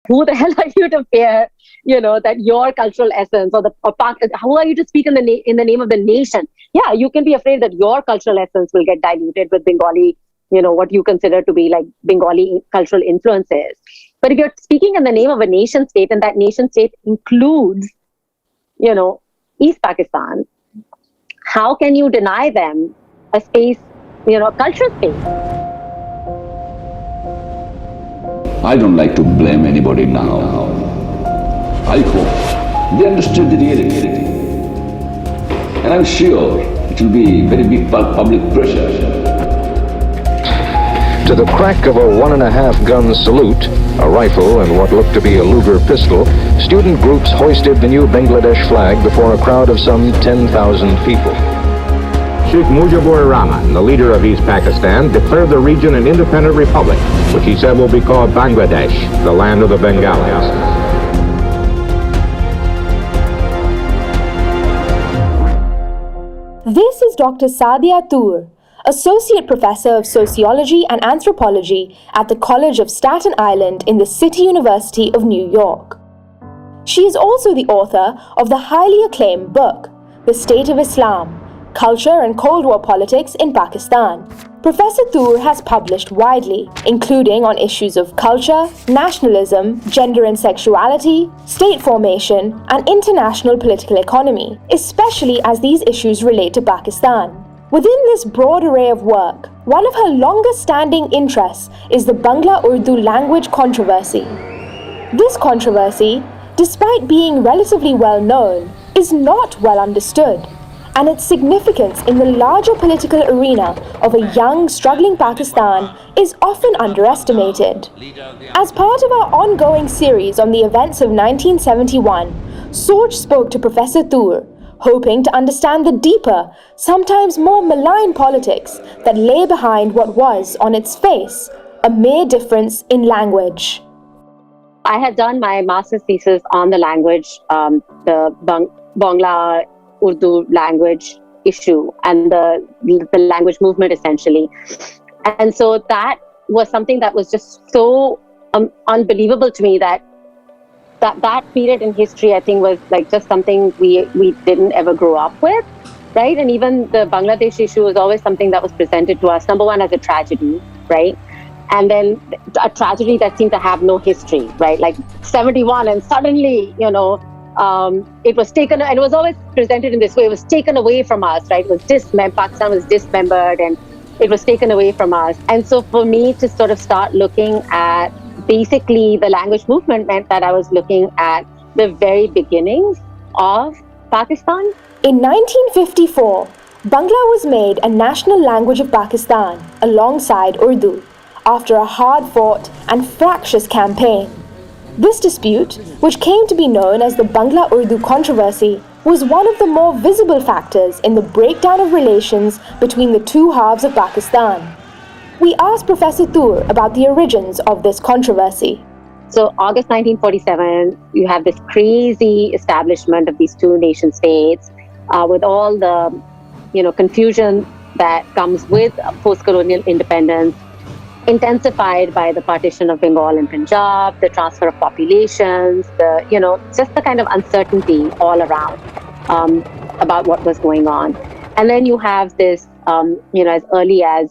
Who the hell are you to fear, that your cultural essence who are you to speak in the name of the nation? Yeah, you can be afraid that your cultural essence will get diluted with Bengali, what you consider to be like Bengali cultural influences. But if you're speaking in the name of a nation state, and that nation state includes, East Pakistan, how can you deny them a space, a cultural space? I don't like to blame anybody now. I hope they understood the reality. And I'm sure it will be very big public pressure. To the crack of a 1.5 gun salute, a rifle and what looked to be a Luger pistol, student groups hoisted the new Bangladesh flag before a crowd of some 10,000 people. Sheikh Mujibur Rahman, the leader of East Pakistan, declared the region an independent republic, which he said will be called Bangladesh, the land of the Bengalis. This is Dr. Saadia Toor, Associate Professor of Sociology and Anthropology at the College of Staten Island in the City University of New York. She is also the author of the highly acclaimed book, The State of Islam: Culture and Cold War Politics in Pakistan. Professor Toor has published widely, including on issues of culture, nationalism, gender and sexuality, state formation, and international political economy, especially as these issues relate to Pakistan. Within this broad array of work, one of her longest-standing interests is the Bangla-Urdu language controversy. This controversy, despite being relatively well known, is not well understood, and its significance in the larger political arena of a young, struggling Pakistan is often underestimated. As part of our ongoing series on the events of 1971, Soch spoke to Professor Toor, hoping to understand the deeper, sometimes more malign politics that lay behind what was, on its face, a mere difference in language. I had done my master's thesis on the language, the Bangla-Urdu language issue and the language movement, essentially. And so that was something that was just so unbelievable to me that period in history, I think, was like just something we didn't ever grow up with, right? And even the Bangladesh issue was always something that was presented to us, number one, as a tragedy, right? And then a tragedy that seemed to have no history, right? Like 71, and suddenly, it was taken, and it was always presented in this way, it was taken away from us, right? It was Pakistan was dismembered, and it was taken away from us. And so for me to sort of start looking at basically the language movement meant that I was looking at the very beginnings of Pakistan. In 1954, Bangla was made a national language of Pakistan alongside Urdu after a hard-fought and fractious campaign. This dispute, which came to be known as the Bangla-Urdu controversy, was one of the more visible factors in the breakdown of relations between the two halves of Pakistan. We asked Professor Toor about the origins of this controversy. So August 1947, you have this crazy establishment of these two nation states with all the confusion that comes with post-colonial independence, intensified by the partition of Bengal and Punjab, the transfer of populations, just the kind of uncertainty all around about what was going on. And then you have this, as early as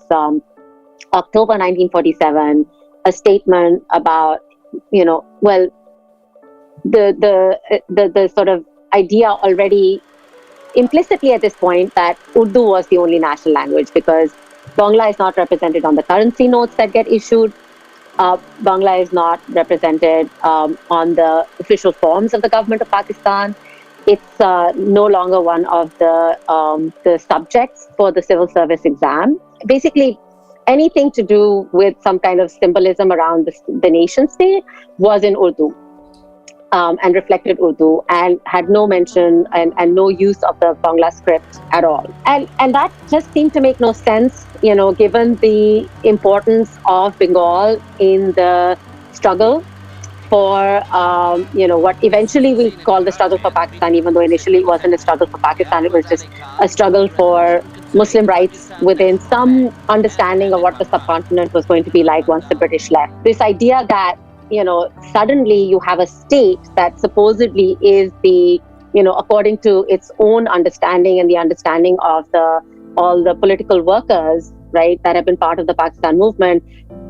October 1947, a statement about, the sort of idea already implicitly at this point that Urdu was the only national language because Bangla is not represented on the currency notes that get issued. Bangla is not represented on the official forms of the government of Pakistan. It's no longer one of the subjects for the civil service exam. Basically, anything to do with some kind of symbolism around the nation state was in Urdu and reflected Urdu and had no mention and no use of the Bangla script at all. And that just seemed to make no sense, given the importance of Bengal in the struggle for, what eventually we call the struggle for Pakistan, even though initially it wasn't a struggle for Pakistan, it was just a struggle for Muslim rights within some understanding of what the subcontinent was going to be like once the British left. This idea that suddenly you have a state that supposedly is the, according to its own understanding and the understanding of all the political workers, right, that have been part of the Pakistan movement,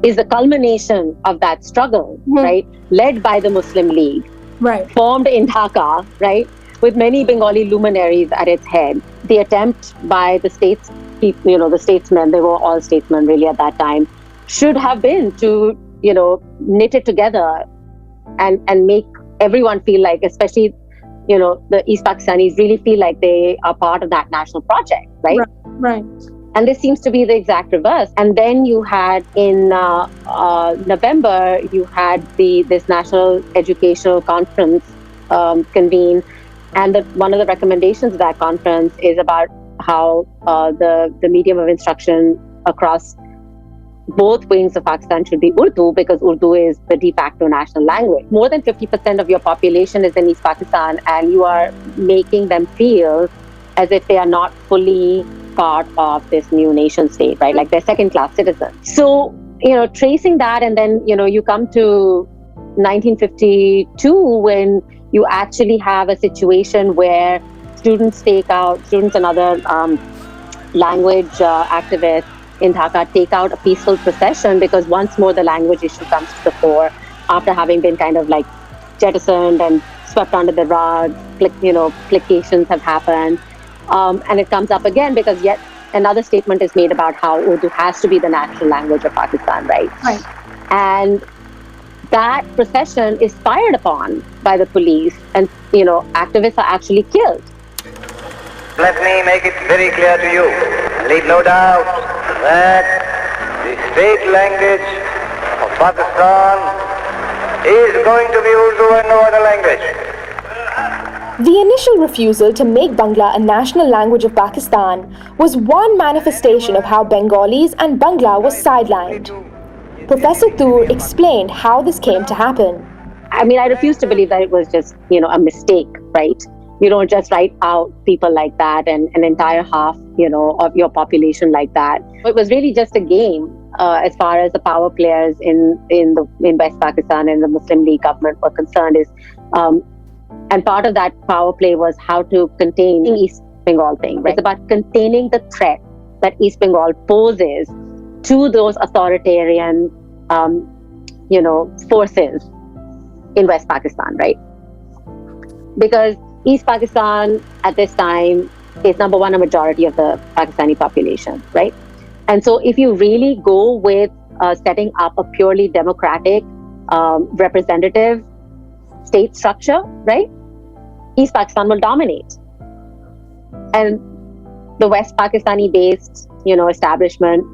is the culmination of that struggle, right, led by the Muslim League, right, formed in Dhaka, right, with many Bengali luminaries at its head. The attempt by the the statesmen, they were all statesmen really at that time, should have been to, knit it together and make everyone feel like, especially, the East Pakistanis really feel like they are part of that national project, right? Right. And this seems to be the exact reverse. And then you had in November, you had this National Educational Conference convene. And one of the recommendations of that conference is about how the medium of instruction across both wings of Pakistan should be Urdu, because Urdu is the de facto national language. More than 50% of your population is in East Pakistan, and you are making them feel as if they are not fully part of this new nation state, right? Like they're second-class citizens. So, tracing that, and then, you come to 1952 when you actually have a situation where students and other language activists in Dhaka take out a peaceful procession, because once more the language issue comes to the fore after having been kind of like jettisoned and swept under the rug. Plications have happened. And it comes up again because yet another statement is made about how Urdu has to be the national language of Pakistan, right? Right. And that procession is fired upon by the police, and, activists are actually killed. Let me make it very clear to you, leave no doubt that the state language of Pakistan is going to be Urdu and no other language. The initial refusal to make Bangla a national language of Pakistan was one manifestation of how Bengalis and Bangla was sidelined. Professor Toor explained how this came to happen. I mean, I refuse to believe that it was just, a mistake, right? You don't just write out people like that and an entire half, of your population like that. It was really just a game as far as the power players in West Pakistan and the Muslim League government were concerned. And part of that power play was how to contain the East Bengal thing. Right? It's about containing the threat that East Bengal poses to those authoritarian, forces in West Pakistan, right? Because East Pakistan at this time is number one, a majority of the Pakistani population, right? And so if you really go with setting up a purely democratic, representative state structure, right? East Pakistan will dominate. And the West Pakistani-based, establishment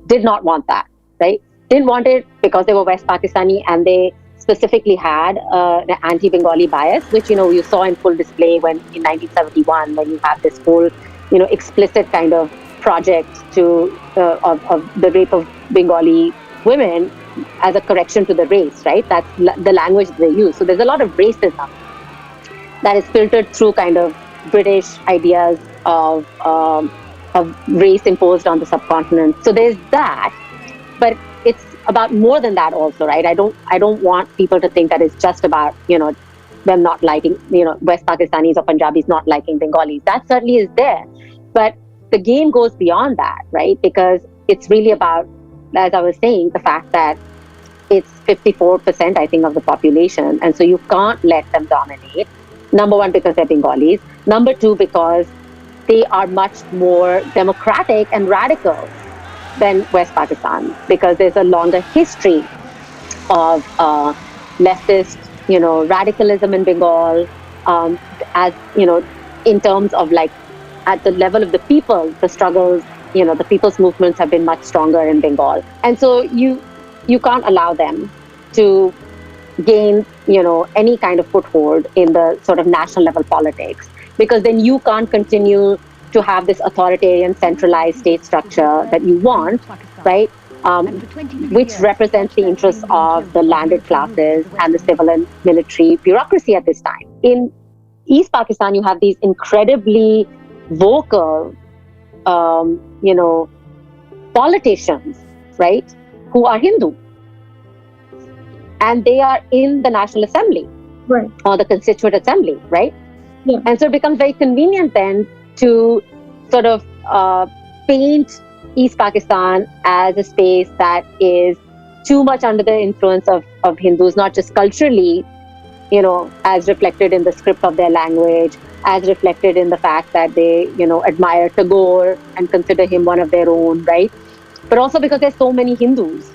did not want that, right? Didn't want it because they were West Pakistani and they specifically had an anti-Bengali bias, which, you saw in full display in 1971, when you have this whole, explicit kind of project of the rape of Bengali women as a correction to the race, right? That's the language they use. So there's a lot of racism that is filtered through kind of British ideas of race imposed on the subcontinent. So there's that, but it's about more than that also, right? I don't want people to think that it's just about, them not liking, West Pakistanis or Punjabis not liking Bengalis. That certainly is there. But the game goes beyond that, right? Because it's really about, as I was saying, the fact that it's 54%, I think, of the population. And so you can't let them dominate. Number one, because they're Bengalis. Number two, because they are much more democratic and radical than West Pakistan, because there's a longer history of leftist, radicalism in Bengal, as, in terms of like at the level of the people, the struggles, the people's movements have been much stronger in Bengal. And so you can't allow them to gain, any kind of foothold in the sort of national level politics, because then you can't continue to have this authoritarian centralized state structure that you want, right? Which represents the interests of the landed classes and the civil and military bureaucracy at this time. In East Pakistan, you have these incredibly vocal, politicians, right, who are Hindu. and they are in the National Assembly, Right. or the Constituent Assembly, right? Yeah. And so it becomes very convenient then to sort of paint East Pakistan as a space that is too much under the influence of Hindus, not just culturally, as reflected in the script of their language, as reflected in the fact that they, admire Tagore and consider him one of their own, right? But also because there's so many Hindus.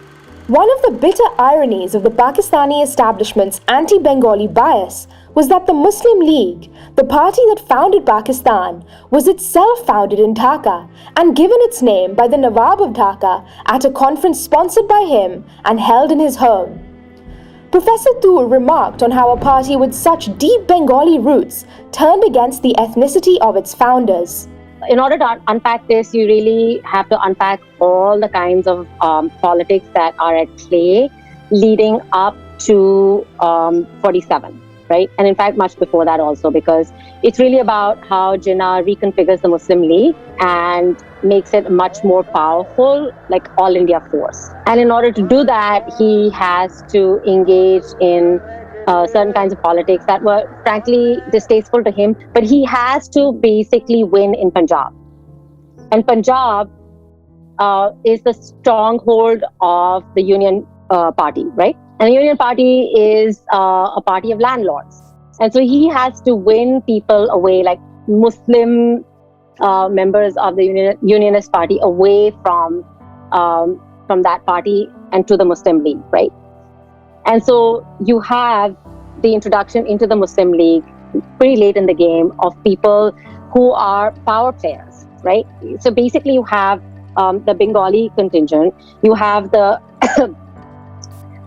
One of the bitter ironies of the Pakistani establishment's anti-Bengali bias was that the Muslim League, the party that founded Pakistan, was itself founded in Dhaka and given its name by the Nawab of Dhaka at a conference sponsored by him and held in his home. Professor Toor remarked on how a party with such deep Bengali roots turned against the ethnicity of its founders. In order to unpack this, you really have to unpack all the kinds of politics that are at play leading up to 47, right? And in fact, much before that also, because it's really about how Jinnah reconfigures the Muslim League and makes it much more powerful, like all India force. And in order to do that, he has to engage in certain kinds of politics that were frankly distasteful to him, but he has to basically win in Punjab. And Punjab is the stronghold of the Union Party, right? And the Union Party is a party of landlords. And so he has to win people away, like Muslim members of the Unionist Party, away from that party and to the Muslim League, right? And so you have the introduction into the Muslim League pretty late in the game of people who are power players, right? So basically you have the Bengali contingent, you have the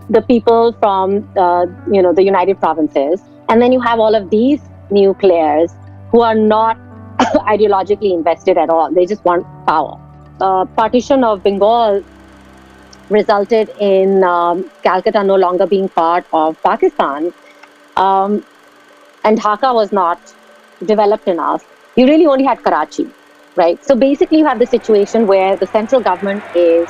the people from the United Provinces, and then you have all of these new players who are not ideologically invested at all. They just want power. Partition of Bengal resulted in Calcutta no longer being part of Pakistan, and Dhaka was not developed enough. You really only had Karachi, right? So basically you have the situation where the central government is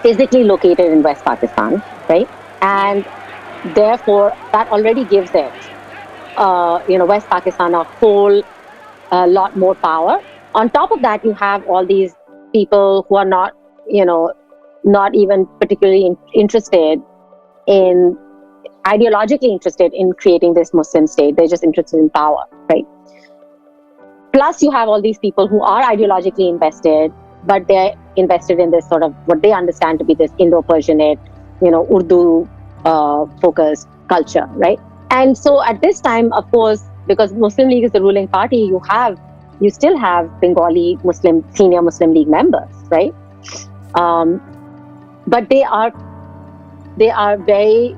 physically located in West Pakistan, right? And therefore that already gives it, West Pakistan a whole lot more power. On top of that, you have all these people who are not even particularly ideologically interested in creating this Muslim state. They're just interested in power, right? Plus, you have all these people who are ideologically invested, but they're invested in this sort of what they understand to be this Indo-Persianate, Urdu focused culture, right? And so at this time, of course, because Muslim League is the ruling party, you still have Bengali senior Muslim League members, right? But they are very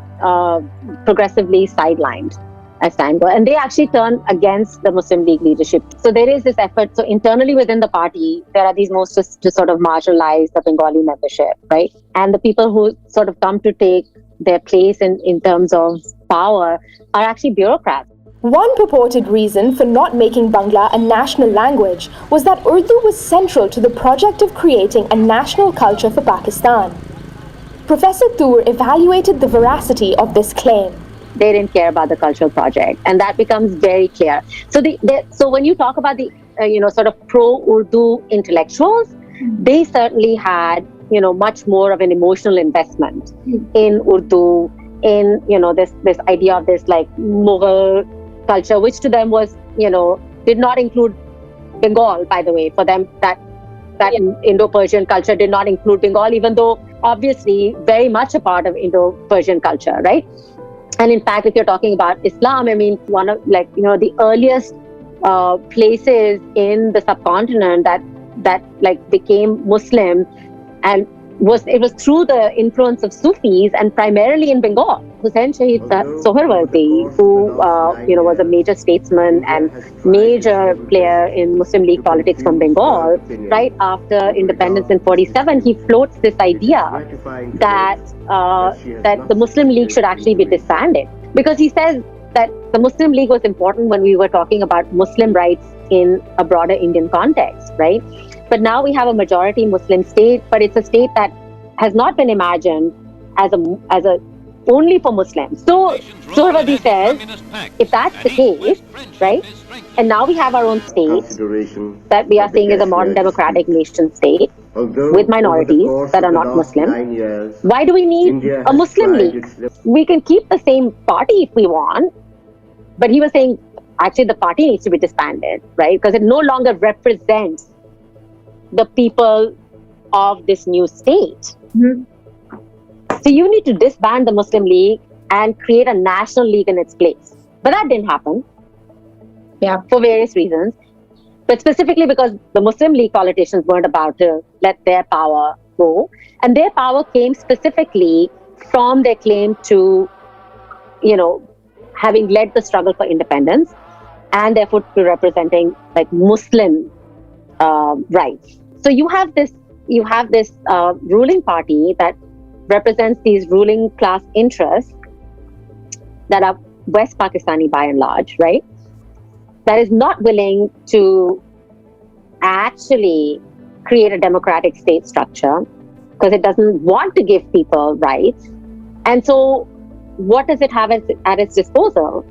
progressively sidelined as time goes, and they actually turn against the Muslim League leadership. So there is this effort. So internally within the party, there are these moves to sort of marginalize the Bengali membership, right? And the people who sort of come to take their place in terms of power are actually bureaucrats. One purported reason for not making Bangla a national language was that Urdu was central to the project of creating a national culture for Pakistan. Professor Toor evaluated the veracity of this claim. They didn't care about the cultural project, and that becomes very clear. So, so when you talk about the sort of pro-Urdu intellectuals, they certainly had much more of an emotional investment in Urdu, in this idea of this like Mughal culture, which to them was did not include Bengal. By the way, for them that Indo-Persian culture did not include Bengal, even though obviously very much a part of Indo-Persian culture, right? And in fact, if you're talking about Islam, I mean, one of the earliest places in the subcontinent that like became Muslim, and it was through the influence of Sufis, and primarily in Bengal. Hussain Shahid Soharwardi, who was a major statesman and major player in Muslim League politics from Bengal, right after independence in 47, he floats this idea that the Muslim League should actually be disbanded, because he says that the Muslim League was important when we were talking about Muslim rights in a broader Indian context, right? But now we have a majority Muslim state, but it's a state that has not been imagined as a only for Muslims. So Suhrawardi says, if that's the case, right, and now we have our own state that we are saying is a modern democratic nation state with minorities that are not Muslim, why do we need a Muslim league? We can keep the same party if we want, but he was saying, actually the party needs to be disbanded, right, because it no longer represents the people of this new state. Mm-hmm. So you need to disband the Muslim League and create a national league in its place. But that didn't happen. Yeah, for various reasons. But specifically because the Muslim League politicians weren't about to let their power go. And their power came specifically from their claim to, having led the struggle for independence and therefore to representing like Muslim rights. So you have this ruling party that represents these ruling class interests that are West Pakistani by and large, right? That is not willing to actually create a democratic state structure because it doesn't want to give people rights. And so what does it have at its disposal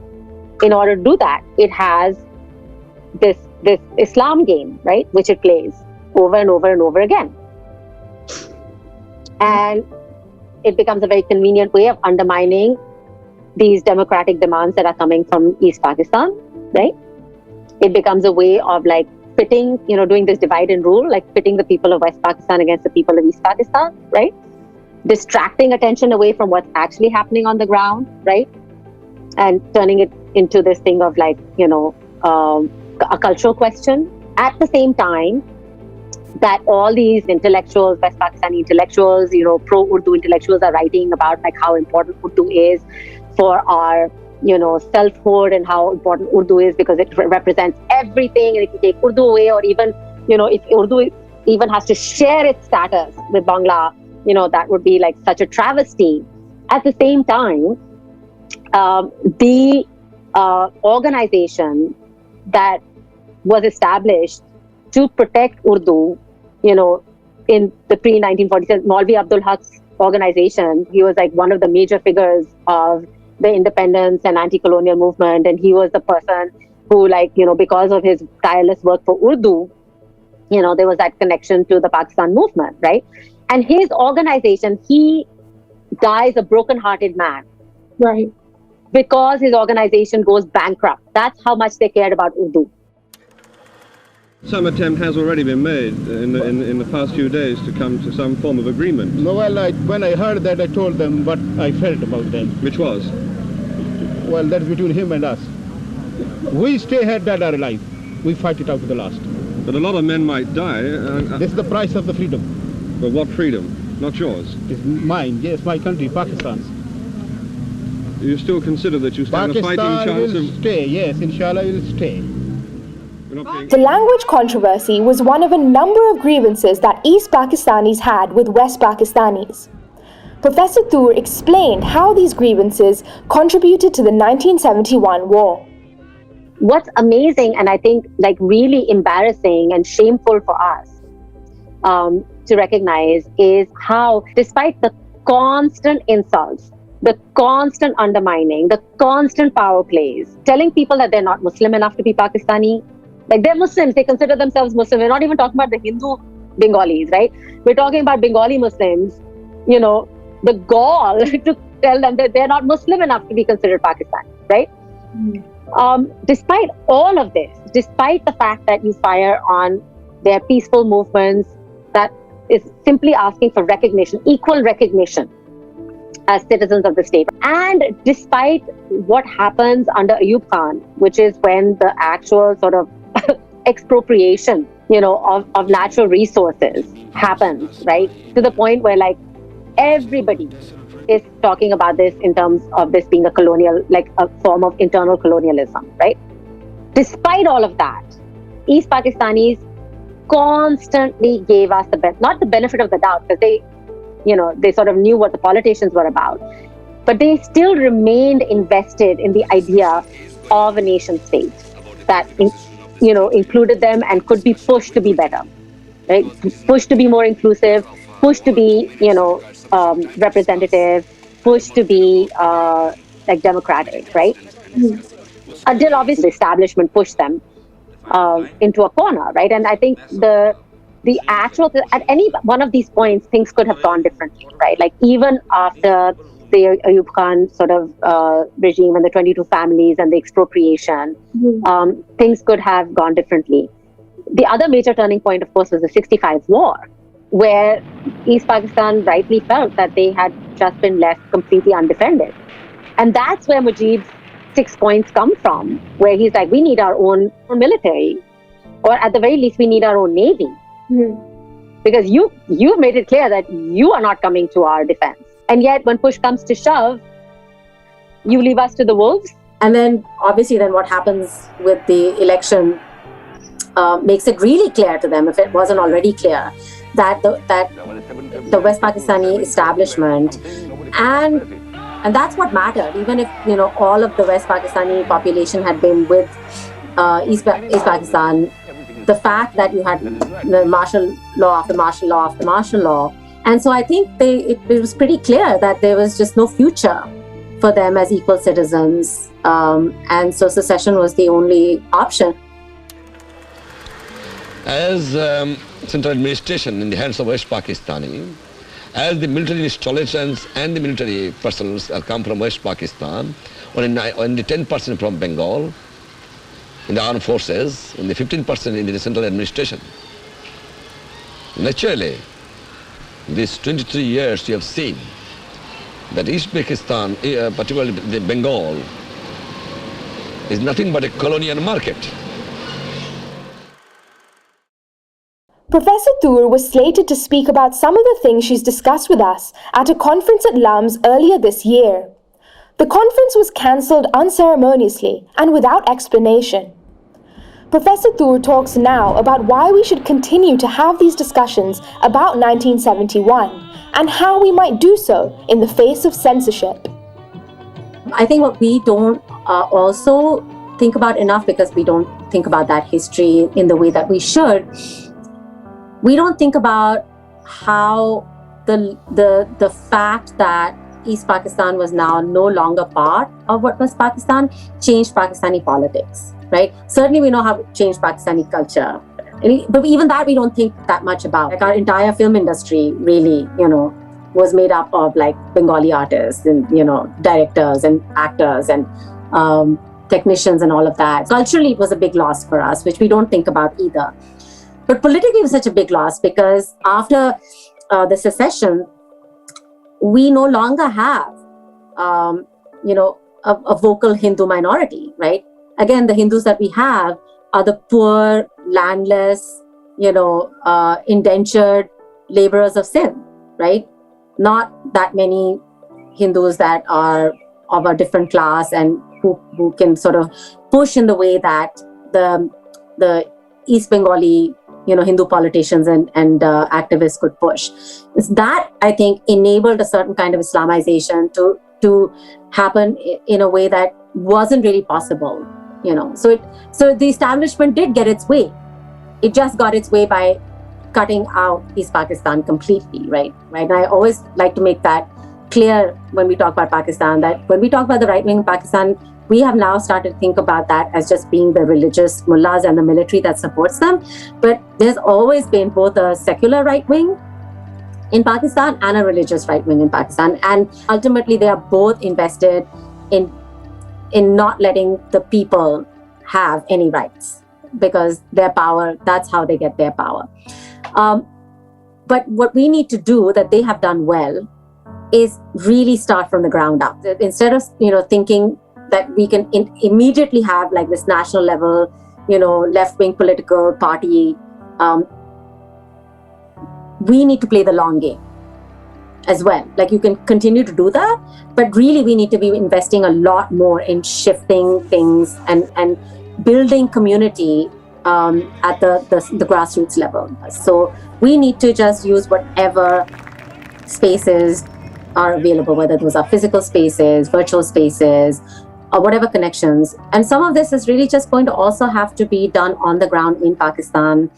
in order to do that? It has this Islam game, right, which it plays over and over and over again. And it becomes a very convenient way of undermining these democratic demands that are coming from East Pakistan, right? It becomes a way of like pitting, doing this divide and rule, like pitting the people of West Pakistan against the people of East Pakistan, right? Distracting attention away from what's actually happening on the ground, right? And turning it into this thing of like, a cultural question. At the same time, that all these intellectuals, West Pakistani intellectuals, pro-Urdu intellectuals are writing about like how important Urdu is for our, selfhood and how important Urdu is because it represents everything. And if you take Urdu away or even, if Urdu even has to share its status with Bangla, that would be like such a travesty. At the same time, the organization that was established to protect Urdu, in the pre-1947, Maulvi Abdul Haq's organization, he was like one of the major figures of the independence and anti-colonial movement. And he was the person who because of his tireless work for Urdu, there was that connection to the Pakistan movement, right? And his organization, he dies a broken-hearted man. Right. Because his organization goes bankrupt. That's how much they cared about Urdu. Some attempt has already been made in the past few days to come to some form of agreement. No, well, when I heard that, I told them what I felt about them. Which was? Well, that's between him and us. We stay here dead or alive. We fight it out to the last. But a lot of men might die. This is the price of the freedom. But what freedom? Not yours? It's mine, yes, my country, Pakistan's. You still consider that you stand a fighting chance of... Pakistan will stay, yes, inshallah will stay. The language controversy was one of a number of grievances that East Pakistanis had with West Pakistanis. Professor Toor explained how these grievances contributed to the 1971 war. What's amazing and I think like really embarrassing and shameful for us to recognize is how, despite the constant insults, the constant undermining, the constant power plays, telling people that they're not Muslim enough to be Pakistani. Like they're Muslims, they consider themselves Muslim. We're not even talking about the Hindu Bengalis, right? We're talking about Bengali Muslims, the gall to tell them that they're not Muslim enough to be considered Pakistani, right? Despite all of this, despite the fact that you fire on their peaceful movements that is simply asking for recognition, equal recognition as citizens of the state. And despite what happens under Ayub Khan, which is when the actual sort of expropriation, of natural resources happens, right? To the point where like everybody is talking about this in terms of this being a colonial, like a form of internal colonialism, right? Despite all of that, East Pakistanis constantly gave us not the benefit of the doubt because they sort of knew what the politicians were about, but they still remained invested in the idea of a nation state that, included them and could be pushed to be better, right? Pushed to be more inclusive, pushed to be, representative, pushed to be like democratic, right? Until obviously the establishment pushed them into a corner, right? And I think at any one of these points, things could have gone differently, right? Like even after the Ayub Khan sort of regime and the 22 families and the expropriation, things could have gone differently. The other major turning point, of course, was the 65 war, where East Pakistan rightly felt that they had just been left completely undefended. And that's where Mujib's 6 points come from, where he's like, we need our own military, or at the very least, we need our own navy. Because you've made it clear that you are not coming to our defense. And yet, when push comes to shove, you leave us to the wolves. And then, obviously, then what happens with the election makes it really clear to them, if it wasn't already clear, that the West Pakistani establishment and that's what mattered. Even if all of the West Pakistani population had been with East Pakistan, the fact that you had the martial law after martial law after martial law, and so I think it was pretty clear that there was just no future for them as equal citizens, and so secession was the only option. As central administration in the hands of West Pakistani, as the military installations and the military personnel are come from West Pakistan, only 10% from Bengal in the armed forces, and the 15% in the central administration. Naturally, these 23 years you have seen that East Pakistan, particularly the Bengal, is nothing but a colonial market. Professor Toor was slated to speak about some of the things she's discussed with us at a conference at LUMS earlier this year. The conference was cancelled unceremoniously and without explanation. Professor Toor talks now about why we should continue to have these discussions about 1971 and how we might do so in the face of censorship. I think what we don't also think about enough, because we don't think about that history in the way that we should, we don't think about how the fact that East Pakistan was now no longer part of what was Pakistan changed Pakistani politics, right? Certainly we know how it changed Pakistani culture, but even that we don't think that much about. Like our entire film industry really, was made up of like Bengali artists and, directors and actors and technicians and all of that. Culturally, it was a big loss for us, which we don't think about either. But politically, it was such a big loss because after the secession, we no longer have, a vocal Hindu minority, right? Again, the Hindus that we have are the poor, landless, indentured laborers of sin, right? Not that many Hindus that are of a different class and who can sort of push in the way that the East Bengali Hindu politicians and activists could push. It's that, I think, enabled a certain kind of Islamization to happen in a way that wasn't really possible, So the establishment did get its way. It just got its way by cutting out East Pakistan completely, right? And I always like to make that clear when we talk about Pakistan, that when we talk about the right wing in Pakistan, we have now started to think about that as just being the religious mullahs and the military that supports them. But there's always been both a secular right wing in Pakistan and a religious right wing in Pakistan. And ultimately, they are both invested in not letting the people have any rights, because their power, that's how they get their power. But what we need to do that they have done well is really start from the ground up. Instead of, thinking that we can immediately have like this national level, left-wing political party. We need to play the long game as well. Like you can continue to do that, but really we need to be investing a lot more in shifting things and building community at the grassroots level. So we need to just use whatever spaces are available, whether those are physical spaces, virtual spaces, or whatever connections. And some of this is really just going to also have to be done on the ground in Pakistan.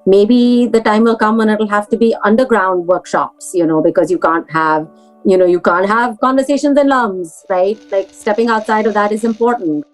Maybe the time will come when it'll have to be underground workshops, because you can't have You can't have conversations in LUMS, right? Like stepping outside of that is important.